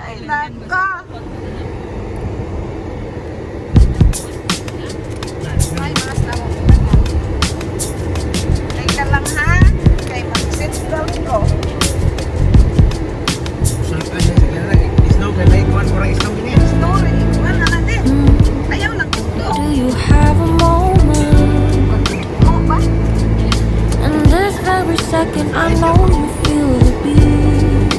Ay, nako. Ay, mas na mo. Teka lang ha. Kaya mag-sit down ko. Snow, kaya may kuhan ko rin snow din yan. Story. Wala na din. Ayaw lang ito. Do you have a moment? Oo ba? And this very second, I know you feel the beat.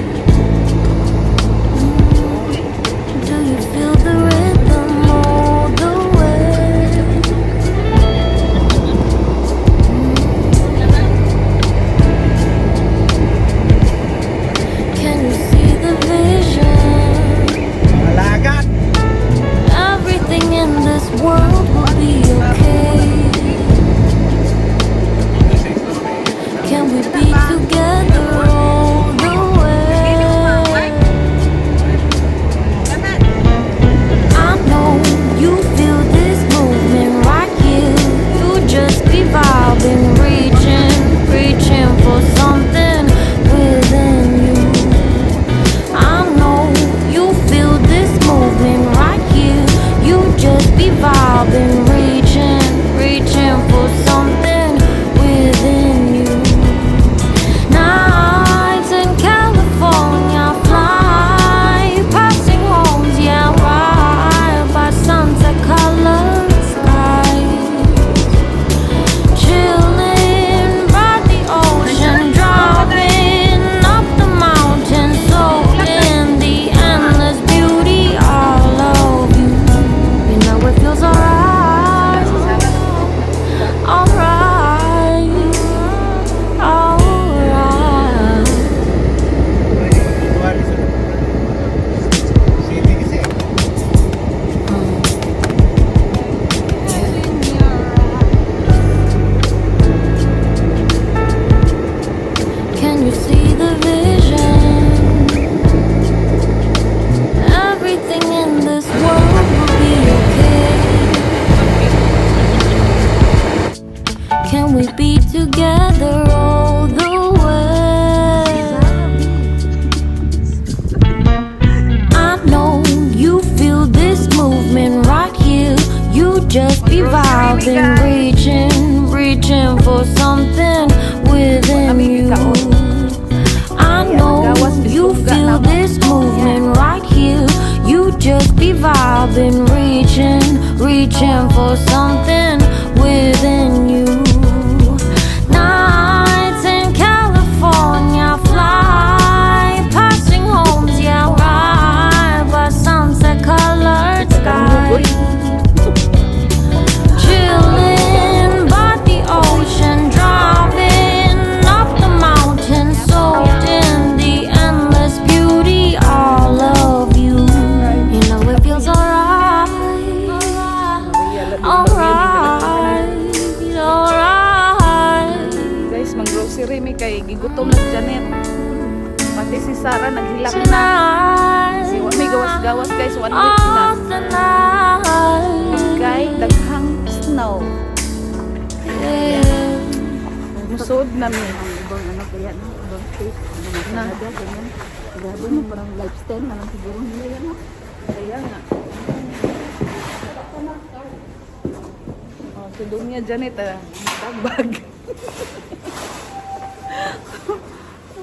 Do you feel the rhythm all the way? Can you see the vision? Malagat. Everything in this world will be okay. Can we be together all the way? I know you feel this movement right here. You just be vibing, reaching for something within you. I know you feel this movement right here. You just be vibing, reaching for something within you. Nights in California, fly passing homes, yeah, right by sunset-colored skies. Chilling by the ocean, driving up the mountain, soaked in the endless beauty all of you. You know it feels alright, alright, alright. City kasi. Can you see the vision? Everything in this world will be okay. Can we be together all the way? I know you feel this movement right here. You just be vibing, reaching for something within you. I know you feel this movement right here. You just be vibing, reaching for something within you. Nights in California, fly passing homes, yeah, right by sunset-colored skies. Chilling by the ocean, driving up the mountain, soaked in the endless beauty all of you. You know it feels alright, alright, alright. Guys, mang-grocery may kay gigutom na Janet. Pati si Sarah naghilak na. Tonight, Si may gawas-gawas guys, 1 week na. of the night, Kay daghang snow. yeah. Musod na mi. Ibang ano kaya no, ibang taste, ibang Na. Canada, ganyan. Grabe no, parang lifestyle na lang siguro nila yan no. Kaya nga. Oh, si Dunya Janet tagbag.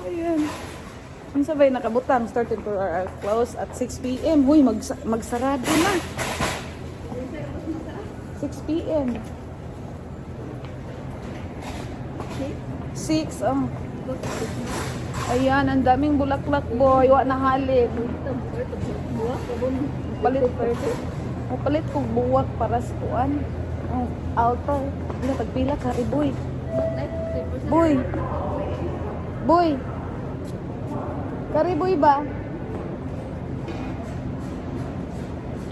Ayan. Ang sabay nakabutang, starting for our close at 6 p.m. Huy, magsarado na. 6 p.m. 6, oh. Ayan, ang daming bulaklak boy. Wa na halid. Palit kong buwak para sa kuan. Ang altar. Wala, tagpila ka. Boy. Boy. Boy. Kariboy ba?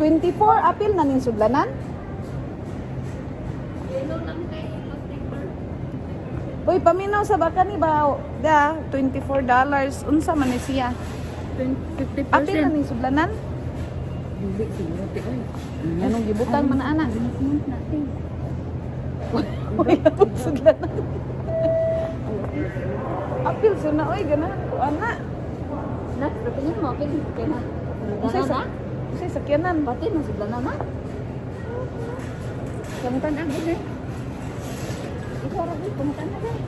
24 apil na ning sudlanan? Uy, paminaw sa baka ni ba? Da, $24. Unsa man ni siya? 50%. Apil na ning sudlanan? Hindi siguro te oy. Anong gibutang man ana? Natin. Uy, apil sudlanan. Apil suna oy ganahan ko ana. Nak, tingin mo, okay, kaya na. Usay Dana sa na? usay sakyanan. Pati, masigla na na. Kamutan na, gud eh. Ikaw, Rabi, kamutan na, gud.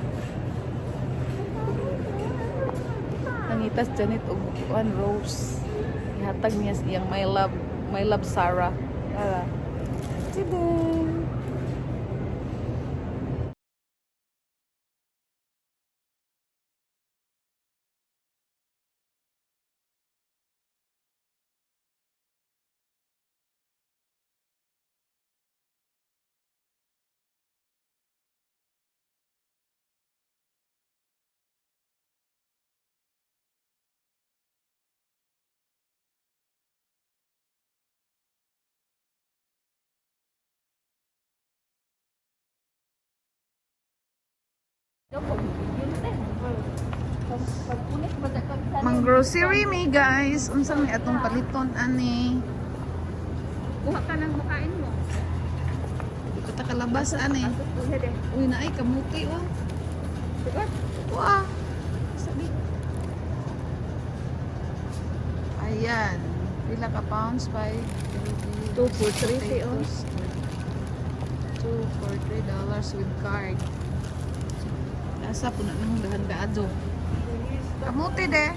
Nangitas Janet og one rose. Ihatag niya siyang my love Sarah. Tara. Tideng. Mang grocery mi guys. Unsa may atong paliton ani? Kuha ka ng makain mo. Dito ta kalabas ani. Kuha de. Uy na ay kamuti oh. Diba? Wow. Sabi. Ayan. Pila ka pounds by 2 for 3 oh. $2 for $3 with card. Asa po na nang dahan-daado. Kamuti de.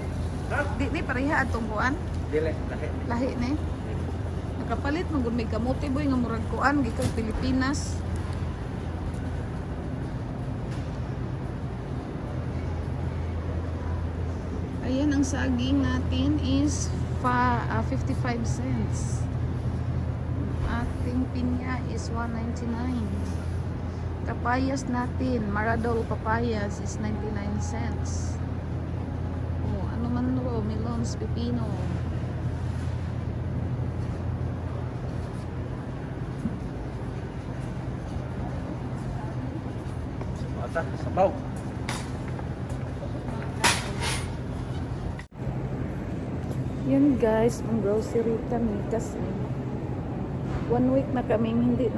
Di ni pareha atong kuan. Dili, lahi. Lahi ni. Nakapalit man gud may kamuti boy nga murag kuan gikan Pilipinas. Ayan ang saging natin is 55 cents. Ating pinya is 1.99. Kapayas natin, Maradol papayas is 99 cents. Oh, ano man ro, melons, pepino. Ata, sabaw. Yan guys, ang grocery kami kasi 1 week na kaming hindi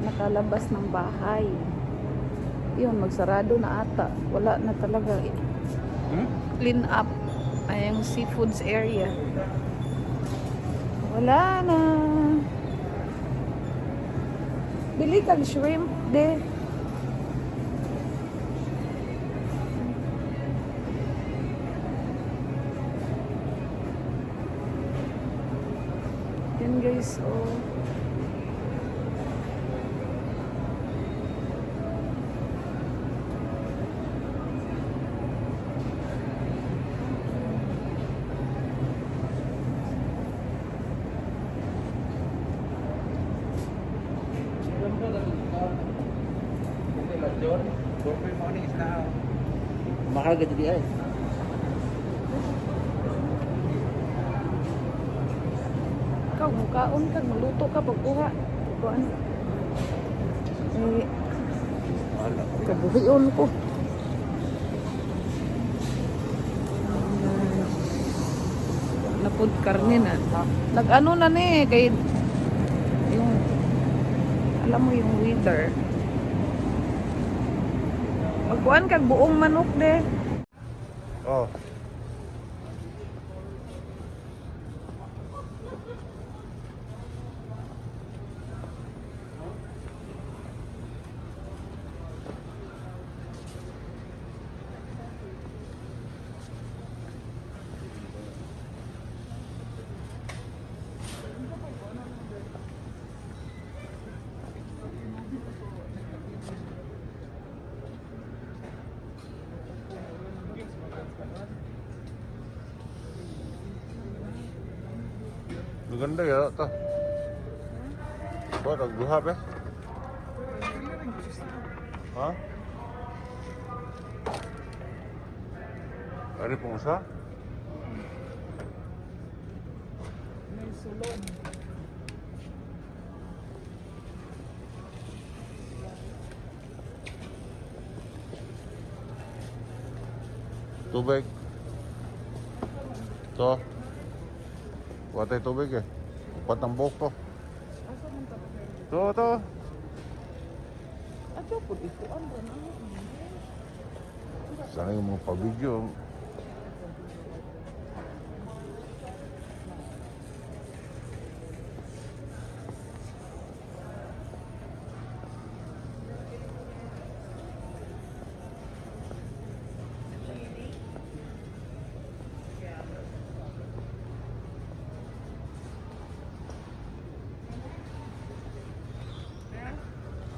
nakalabas ng bahay. Yun, magsarado na ata. Wala na talaga. Clean up ay yung seafoods area. Wala na. Bili kang shrimp de. Yan guys, oh. Mahal ka jadi ay. Ikaw, mukaon ka, maluto ka, pagkuha. Kuhaan. Eh, kabuhion ko. Napod karne na. Nag-ano na ni, kay yung, alam mo yung wither. Magkuhaan kag buong manok de. Oh. Maganda ya to. Buat nagbuhap eh. Ha? Ano pong isa? May sulod. Tubig. To. Watay tubig eh. Upat ng buhok to. To. Ato po ito ang Sana yung mga pabidyo.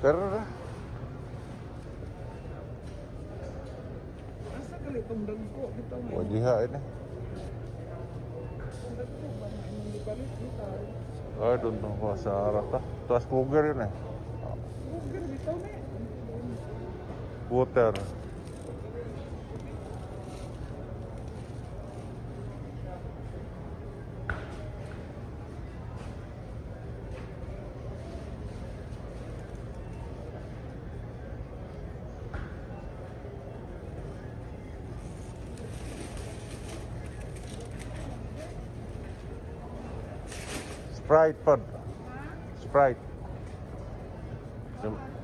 Pero na. Asa ka litong dagko dito mo. Wajiha ini. Dagko ba na imong gipalit dito. Ay, doon ko sa arata. Tuas Kruger yun eh. Burger bitaw ni. Water. Sprite pod. Sprite.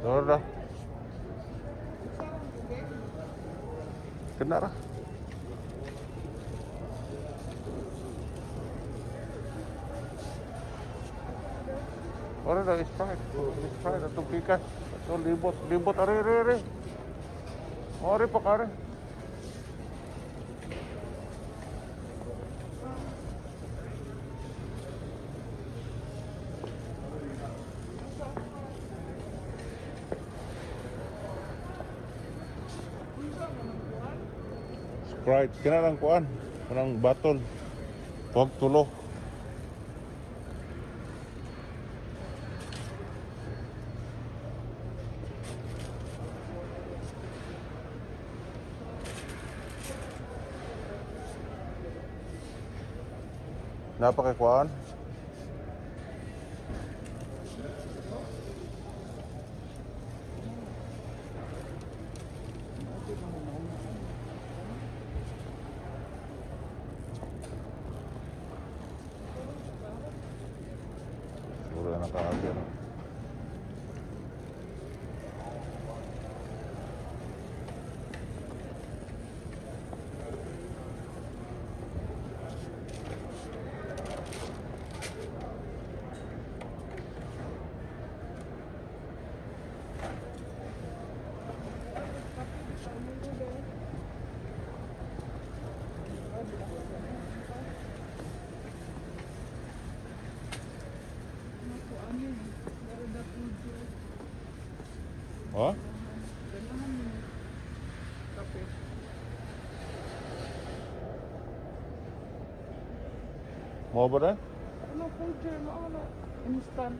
Doon na. Kena lah. Orang dah Sprite atau pikas atau libot are. Ore pakare. Sprite, kena lang kuan, kanang baton. Huwag tulo. Napaka kuan. Siguro na nakaagyan. Oh? Mau apa dah? Ano food jam ano instant.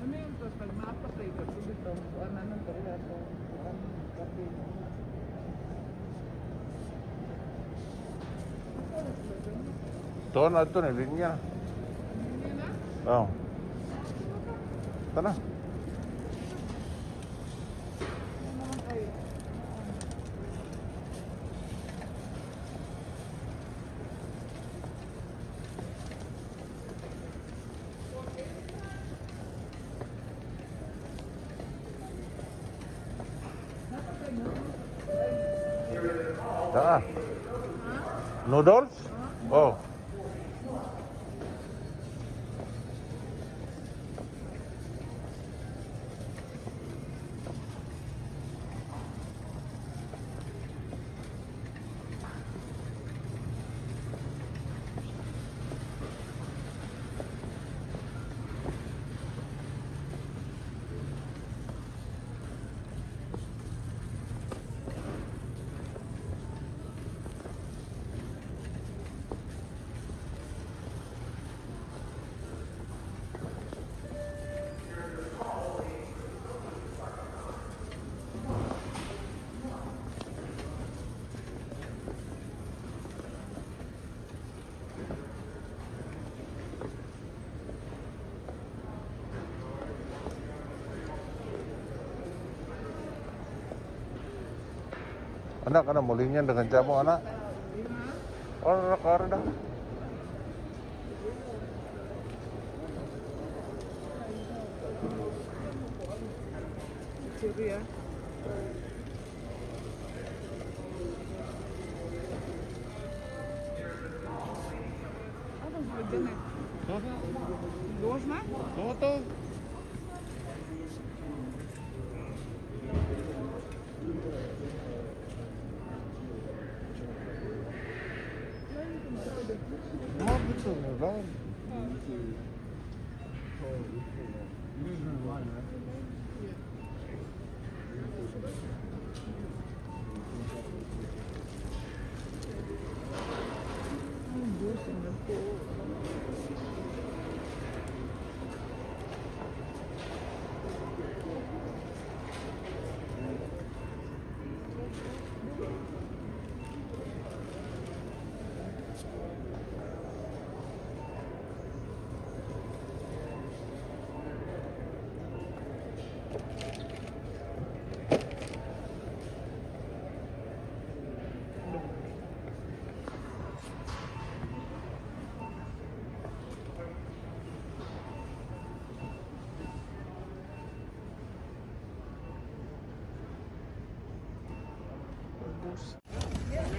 Ano yung total mapa tayo kasi dito? Kuan na nang kaya ito. Kuan kape. Tuan itu nih linknya. Oh. Sana. Sana. Noodles? Oh. Anak, anak mulingnya dengan jamu anak. Orang dah. grocery ah. Ano ba dyan eh? Luwas na? Oo to. Mabit to na lang.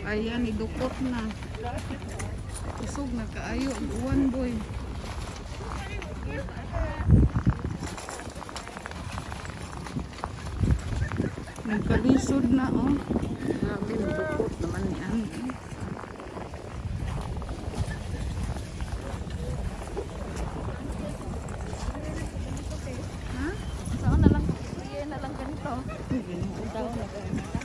Ayan, idukot na. Kusog na kaayo ang uwan boy. Nagkalisod na oh. Grabe, dukot naman yan. Ha? Saan na lang, kuya na lang ganito. Tao na ganito.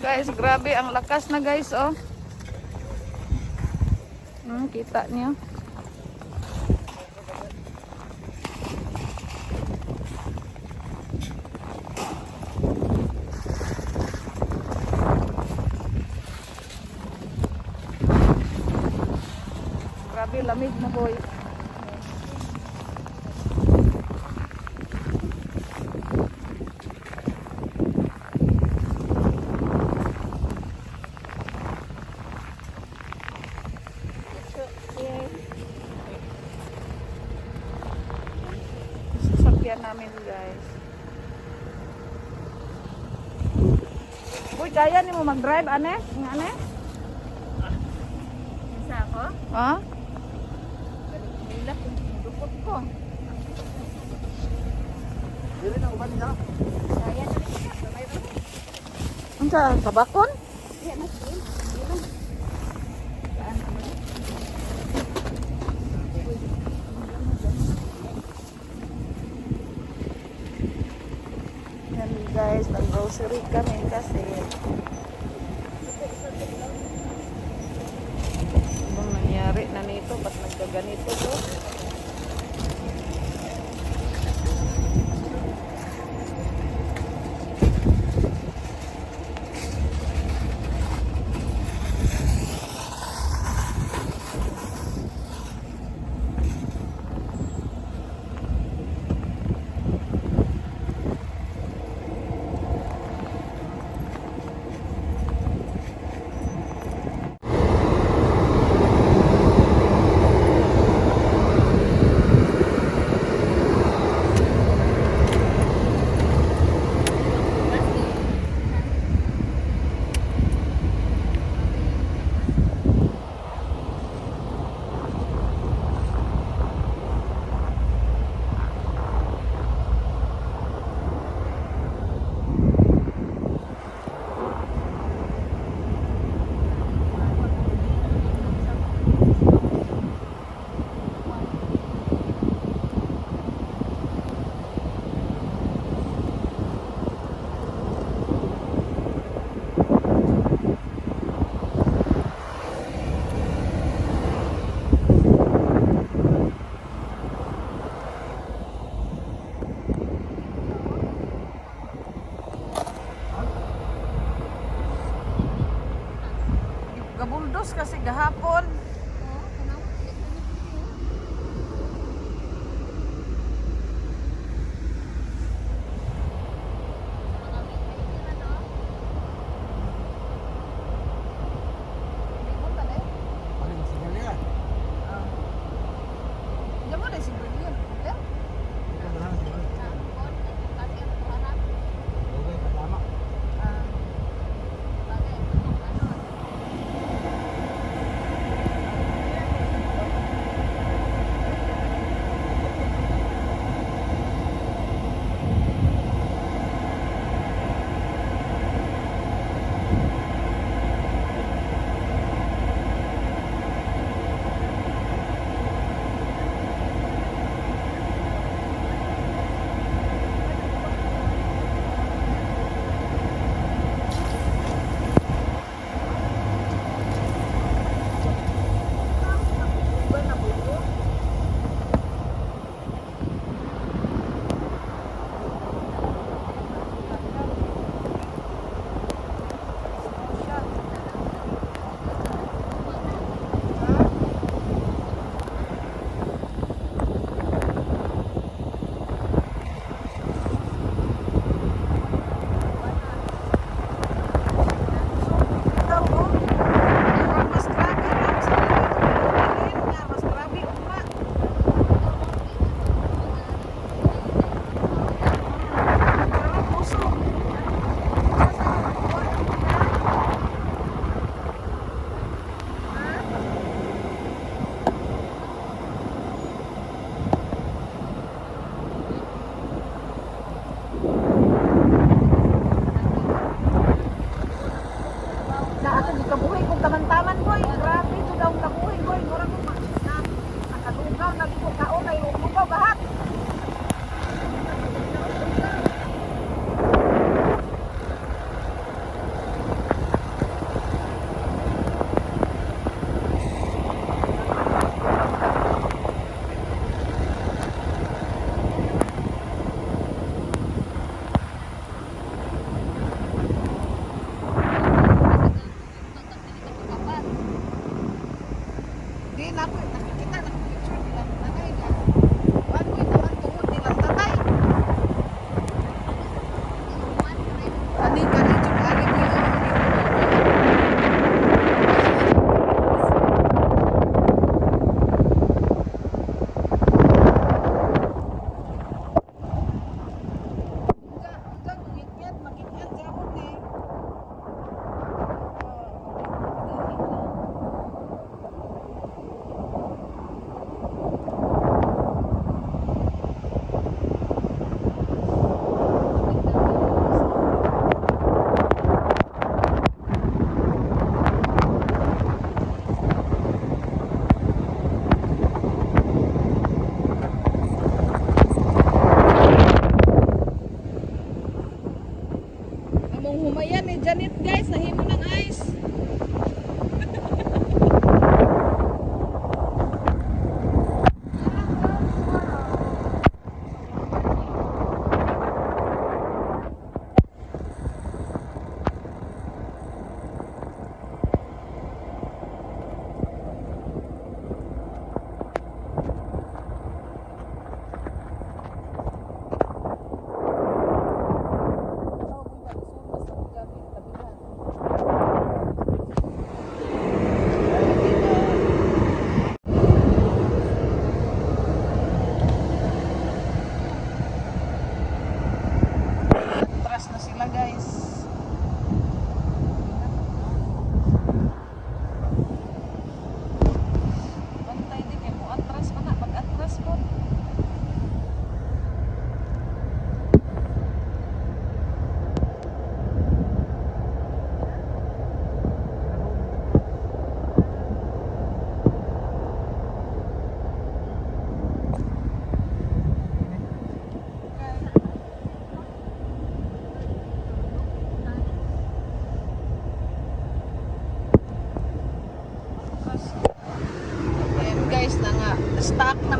Guys, grabe ang lakas na guys, oh. Kita niyo. Grabe lamig na boy. Sasakyan namin guys. Uy, kaya ni mo mag-drive, ane? Nga, ane? Isa ako? Ha? Nila kung dukot ko. Kaya na rin siya. Sabay ba? Ang sa kabakon? Kaya na siya. Ilan? Saan naman? Yan guys, nag-grocery kami kasi anong nangyari na nito? Ba't nagkaganito to? Gabuldos kasi gahapon.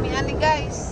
nami ani guys.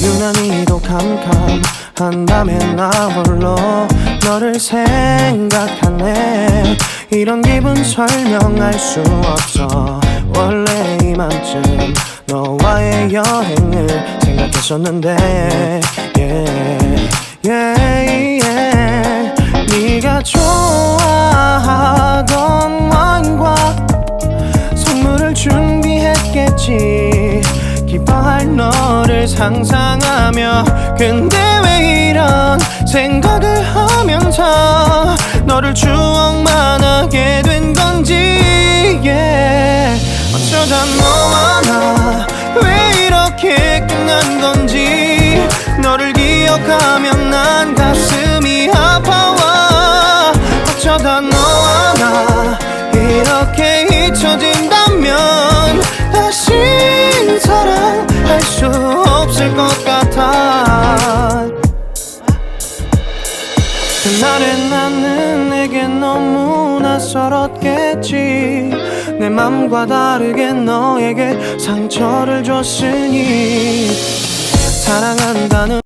유난히도 캄캄한다면 나 홀로 너를 생각하네. 이런 기분 설명할 수 없어. 원래 이맘쯤 너와의 여행을 생각했었는데 yeah, yeah, yeah. 네가 좋아하던 와인과 선물을 준비했겠지. 기뻐할 너를 상상하며. 근데 왜 이런 생각을 하면서 너를 추억만 하게 된 건지 yeah. 어쩌다 너와 나 왜 이렇게 끝난 건지. 너를 기억하면 난 가슴이 아파와. 어쩌다 너와 나 이렇게 잊혀진다면 다시 사랑할 수 없을 것 같아. 그날의 나는 내게 너무 낯설었겠지. 내 맘과 다르게 너에게 상처를 줬으니. 사랑한다는